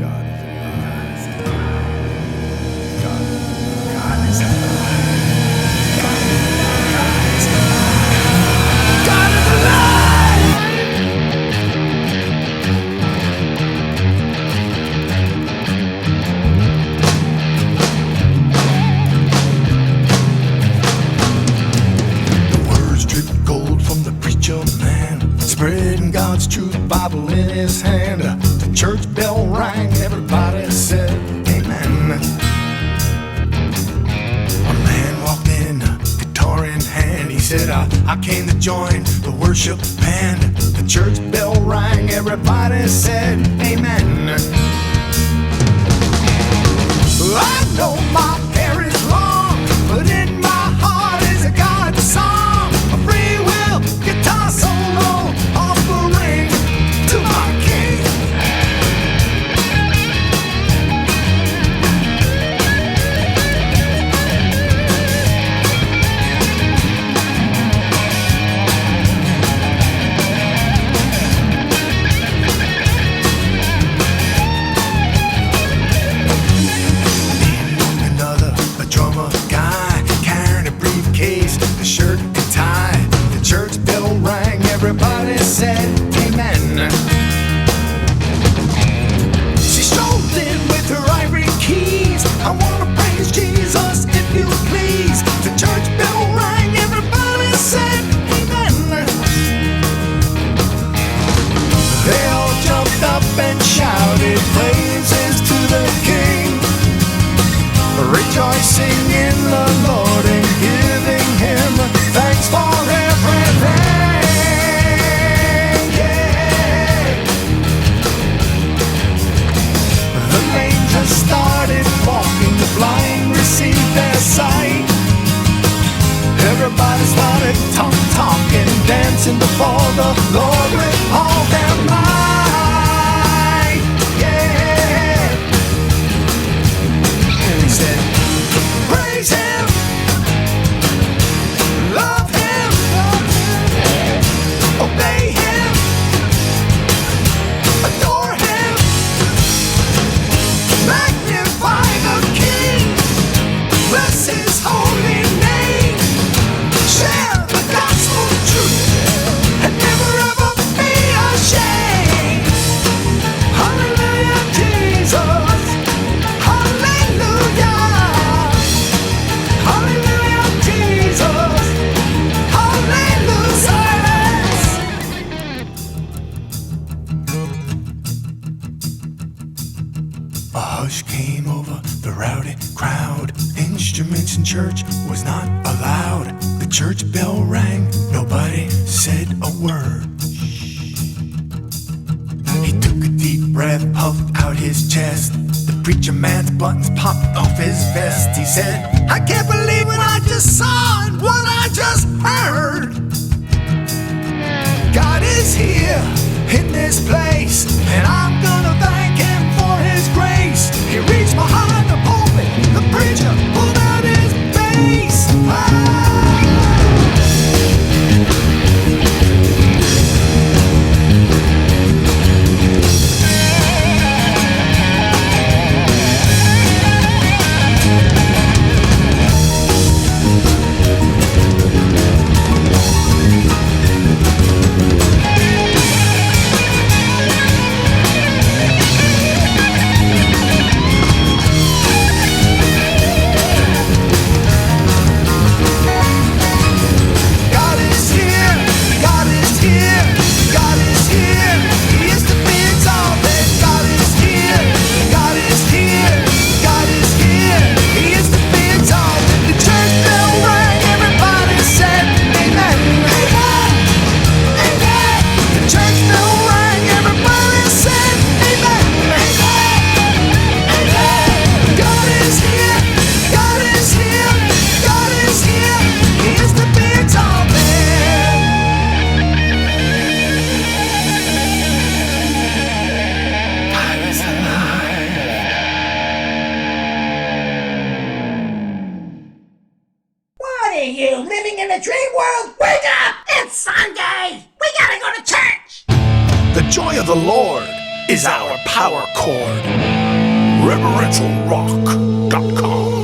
God is alive. God is alive. God is alive. God is alive. The words drip gold from the preacher man, spreading God's truth, Bible in his hand. The church bell rang, everybody said amen. A man walked in, guitar in hand. He said, I came to join the worship band. The church bell rang, everybody said amen. I know my hair is long, but in my heart is a God song. A free will guitar solo, offering to my king. Another, a drummer guy, carrying a briefcase, a shirt and tie. The church bell rang, everybody said amen. She strolled in with her ivory keys. I wanna praise Jesus if you please. The church bell rang, everybody said amen. They all jumped up and shouted praises to the King, rejoicing in the Lord and giving him thanks for everything. Yeah. The lame just started walking, the blind received their sight. Everybody started talking, dancing before the Lord with all their might. Yeah. He said, praise him, love him, obey him, adore him, magnify the King, bless his holy name, share the gospel truth, and never ever be ashamed. Hallelujah, Jesus. Hallelujah. Hallelujah, Jesus. Hallelujah. Silence. A hush came over the rowdy crowd. Instruments in church was not allowed. The church bell rang, nobody said a word. He took a deep breath, puffed out his chest. The preacher man's buttons popped off his vest. He said, I can't believe what I just saw and what I just heard. God is here in this place, and I'm gonna thank him for his grace. He reached behind the pulpit, the preacher pulled out his bass. God is here, God is here, God is here. He is to be exalted. God is here, God is here, God is here. He is to be exalted. The church bell rang, everybody said amen. Amen. Amen. The church bell rang, everybody said amen. Amen. Amen. God is here, God is here, God is here. He is to be exalted. God is alive. What are you, living in a dream world? Wake up! It's Sunday! We gotta go to church! The joy of the Lord is our power chord. Reverentialrock.com